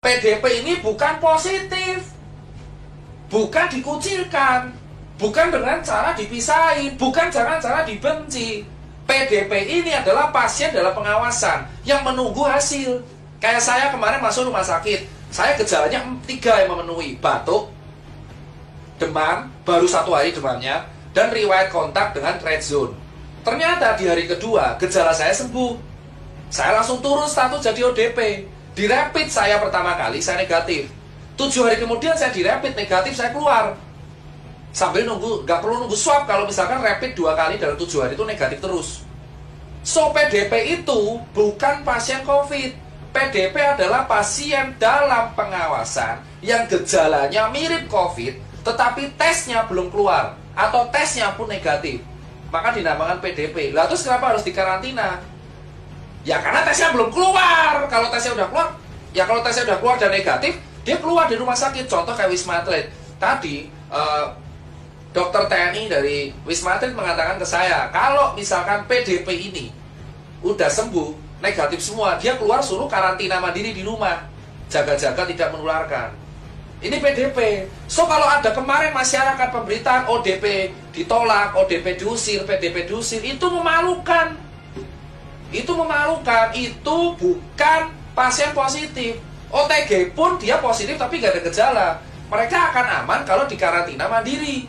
PDP ini bukan positif, bukan dikucilkan, bukan dengan cara dipisahin, bukan dengan cara dibenci. PDP ini adalah pasien dalam pengawasan yang menunggu hasil. Kayak saya kemarin masuk rumah sakit, saya gejalanya 3 yang memenuhi: batuk, demam, baru 1 hari demamnya, dan riwayat kontak dengan red zone. Ternyata di hari kedua gejala saya sembuh. Saya langsung turun status jadi ODP. Di rapid saya pertama kali saya negatif. 7 hari kemudian saya di rapid negatif, saya keluar. Sambil nunggu, nggak perlu nunggu swab kalau misalkan rapid 2 kali dalam 7 hari itu negatif terus. So PDP itu bukan pasien COVID. PDP adalah pasien dalam pengawasan yang gejalanya mirip COVID, tetapi tesnya belum keluar atau tesnya pun negatif. Maka dinamakan PDP. Lah terus kenapa harus dikarantina? Ya karena tesnya belum keluar. Kalau tesnya udah keluar, ya kalau tesnya udah keluar dan negatif, dia keluar di rumah sakit. Contoh kayak Wisma Atlet. Tadi dokter TNI dari Wisma Atlet mengatakan ke saya, kalau misalkan PDP ini udah sembuh, negatif semua, dia keluar suruh karantina mandiri di rumah, jaga-jaga tidak menularkan. Ini PDP. So kalau ada kemarin masyarakat pemberitaan ODP ditolak, ODP diusir, PDP diusir, itu memalukan. Itu memalukan. Itu bukan pasien positif. OTG pun dia positif tapi gak ada gejala. Mereka akan aman kalau dikarantina mandiri.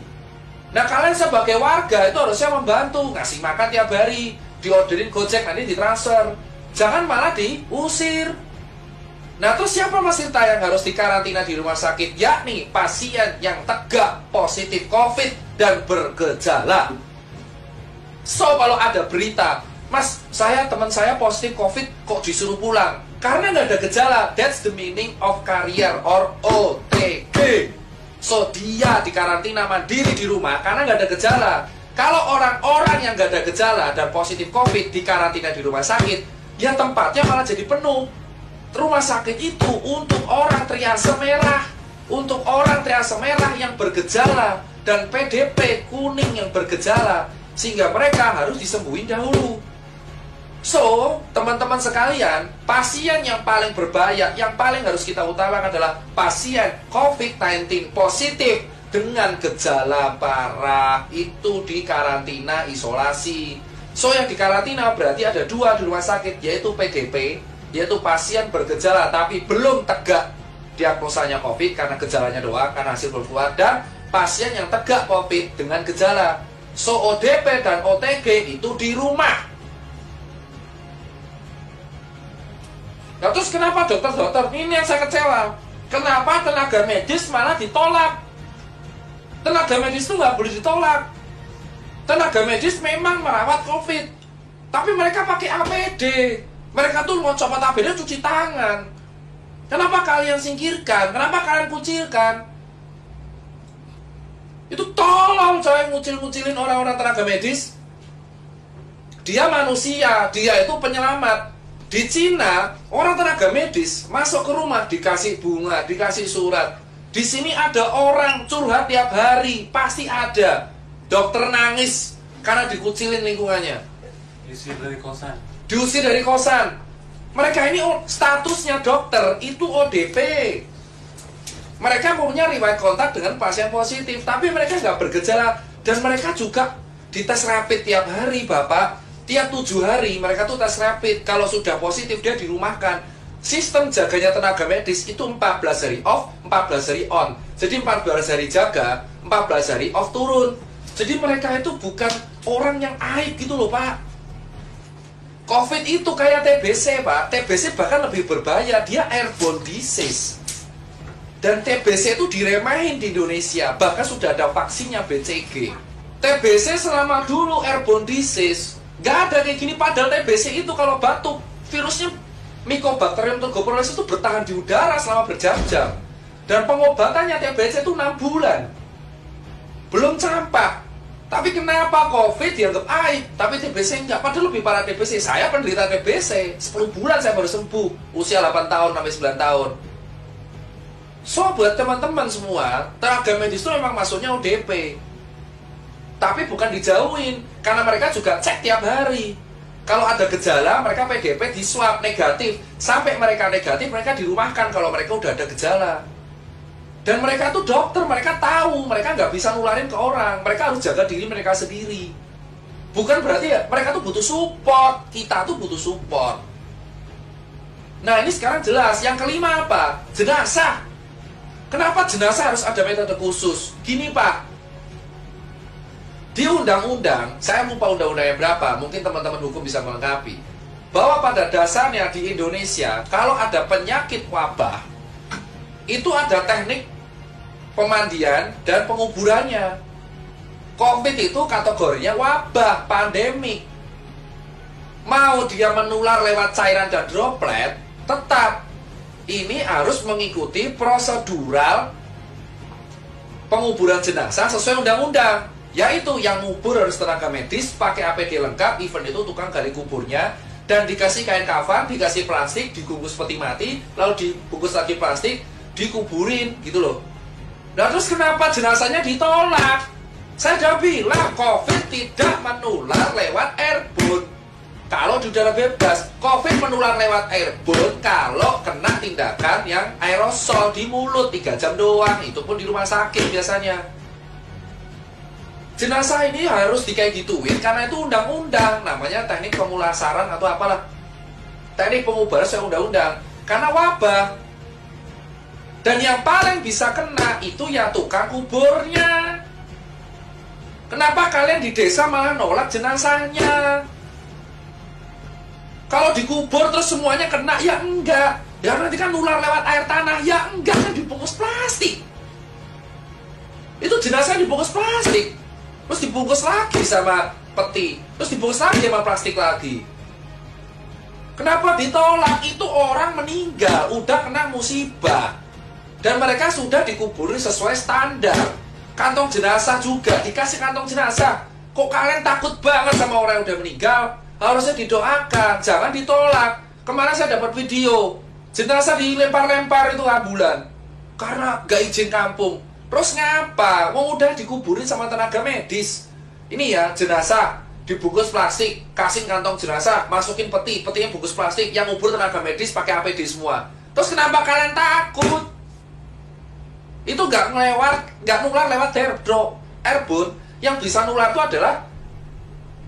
Nah kalian sebagai warga itu harusnya membantu, ngasih makan tiap hari, diorderin Gojek, nanti ditransfer. Jangan malah diusir. Nah terus siapa Mas Tirta yang harus dikarantina di rumah sakit? Yakni pasien yang tegak positif COVID dan bergejala. So kalau ada berita, Mas, teman saya positif COVID kok disuruh pulang karena nggak ada gejala. That's the meaning of carrier or OTG. So dia dikarantina mandiri di rumah karena nggak ada gejala. Kalau orang-orang yang nggak ada gejala dan positif COVID dikarantina di rumah sakit, ya tempatnya malah jadi penuh. Rumah sakit itu untuk orang triase merah, untuk orang triase merah yang bergejala dan PDP kuning yang bergejala, sehingga mereka harus disembuhin dahulu. So, teman-teman sekalian, pasien yang paling berbahaya, yang paling harus kita utamakan adalah pasien COVID-19 positif dengan gejala parah. Itu dikarantina isolasi. So, yang dikarantina berarti ada 2 di rumah sakit, yaitu PDP, yaitu pasien bergejala tapi belum tegak diagnosanya COVID karena gejalanya doang, karena hasil belum keluar, dan pasien yang tegak COVID dengan gejala. So, ODP dan OTG itu di rumah. Nah terus kenapa dokter-dokter, ini yang saya kecewa, kenapa tenaga medis malah ditolak? Tenaga medis itu nggak boleh ditolak. Tenaga medis memang merawat COVID, tapi mereka pakai APD. Mereka tuh mau copot APD cuci tangan. Kenapa kalian singkirkan? Kenapa kalian kucilkan? Itu tolong jangan ngucil-ngucilin orang-orang tenaga medis. Dia manusia, dia itu penyelamat. Di Cina, orang tenaga medis masuk ke rumah dikasih bunga, dikasih surat. Di sini ada orang curhat tiap hari, pasti ada. Dokter nangis karena dikucilin lingkungannya. Diusir dari kosan. Diusir dari kosan. Mereka ini statusnya dokter, itu ODP. Mereka punya riwayat kontak dengan pasien positif, tapi mereka nggak bergejala. Dan mereka juga dites rapid tiap hari, Bapak. Tiap 7 hari mereka tuh tes rapid. Kalau sudah positif dia dirumahkan. Sistem jaganya tenaga medis itu 14 hari off, 14 hari on. Jadi 14 hari jaga, 14 hari off turun. Jadi mereka itu bukan orang yang aib gitu loh Pak. COVID itu kayak TBC Pak. TBC bahkan lebih berbahaya. Dia airborne disease. Dan TBC itu diremehin di Indonesia. Bahkan sudah ada vaksinnya BCG. TBC selama dulu airborne disease, gak ada kayak gini. Padahal TBC itu kalau batuk, virusnya Mycobacterium tuberculosis itu bertahan di udara selama berjam-jam. Dan pengobatannya TBC itu 6 bulan. Belum campak. Tapi kenapa COVID dianggap aib, tapi TBC enggak? Padahal lebih parah TBC. Saya penderita TBC, 10 bulan saya baru sembuh. Usia 8 tahun sampai 9 tahun. So buat teman-teman semua, tenaga medis itu memang masuknya ODP. Tapi bukan dijauhin, karena mereka juga cek tiap hari. Kalau ada gejala, mereka PDP di swab negatif. Sampai mereka negatif, mereka dirumahkan kalau mereka udah ada gejala. Dan mereka tuh dokter, mereka tahu, mereka nggak bisa nularin ke orang. Mereka harus jaga diri mereka sendiri. Bukan berarti ya, mereka tuh butuh support. Kita tuh butuh support. Nah ini sekarang jelas. Yang kelima apa? Jenazah. Kenapa jenazah harus ada metode khusus? Gini Pak, di undang-undang, saya lupa undang-undangnya berapa, mungkin teman-teman hukum bisa melengkapi, bahwa pada dasarnya di Indonesia, kalau ada penyakit wabah, itu ada teknik pemandian dan penguburannya. COVID itu kategorinya wabah, pandemik. Mau dia menular lewat cairan dan droplet, tetap ini harus mengikuti prosedural penguburan jenazah sesuai undang-undang. Yaitu yang ngubur harus tenaga medis, pakai APD lengkap, even itu tukang gali kuburnya, dan dikasih kain kafan, dikasih plastik, dibungkus peti mati, lalu dibungkus lagi plastik, dikuburin, gitu loh. Nah terus kenapa jenazahnya ditolak? Saya udah bilang, COVID tidak menular lewat airborne. Kalau di udara bebas, COVID menular lewat airborne kalau kena tindakan yang aerosol di mulut 3 jam doang, itu pun di rumah sakit biasanya. Jenazah ini harus kayak gituin karena itu undang-undang, namanya teknik pemulasaran atau apalah. Teknik pengubaran sesuai undang-undang. Karena wabah. Dan yang paling bisa kena itu ya tukang kuburnya. Kenapa kalian di desa malah nolak jenazahnya? Kalau dikubur terus semuanya kena, ya enggak. Ya nanti kan nular lewat air tanah, ya enggak, kan dibungkus plastik. Itu jenazah dibungkus plastik. Terus dibungkus lagi sama peti, terus dibungkus lagi sama plastik lagi. Kenapa ditolak? Itu orang meninggal, udah kena musibah. Dan mereka sudah dikuburi sesuai standar. Kantong jenazah juga, dikasih kantong jenazah. Kok kalian takut banget sama orang yang udah meninggal? Harusnya didoakan, jangan ditolak. Kemarin saya dapat video, jenazah dilempar-lempar itu ambulan karena gak izin kampung. Terus ngapa? Mau udah dikuburin sama tenaga medis. Ini ya, jenazah dibungkus plastik, kasih kantong jenazah, masukin peti, petinya bungkus plastik, yang ngubur tenaga medis pakai APD semua. Terus kenapa kalian takut? Itu nggak nular lewat airborne. Yang bisa nular itu adalah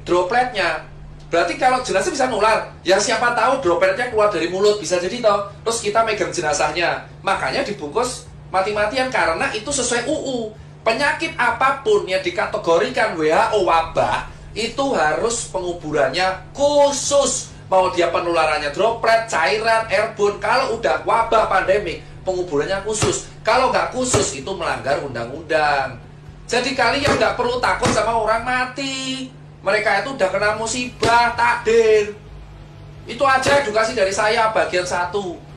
dropletnya. Berarti kalau jenazah bisa nular, ya siapa tahu dropletnya keluar dari mulut, bisa jadi toh. Terus kita megang jenazahnya, makanya dibungkus mati-matian karena itu sesuai UU. Penyakit apapun yang dikategorikan WHO wabah, itu harus penguburannya khusus. Mau dia penularannya droplet, cairan, airborne, kalau udah wabah pandemik, penguburannya khusus. Kalau nggak khusus, itu melanggar undang-undang. Jadi kalian nggak perlu takut sama orang mati. Mereka itu udah kena musibah, takdir. Itu aja edukasi dari saya bagian 1.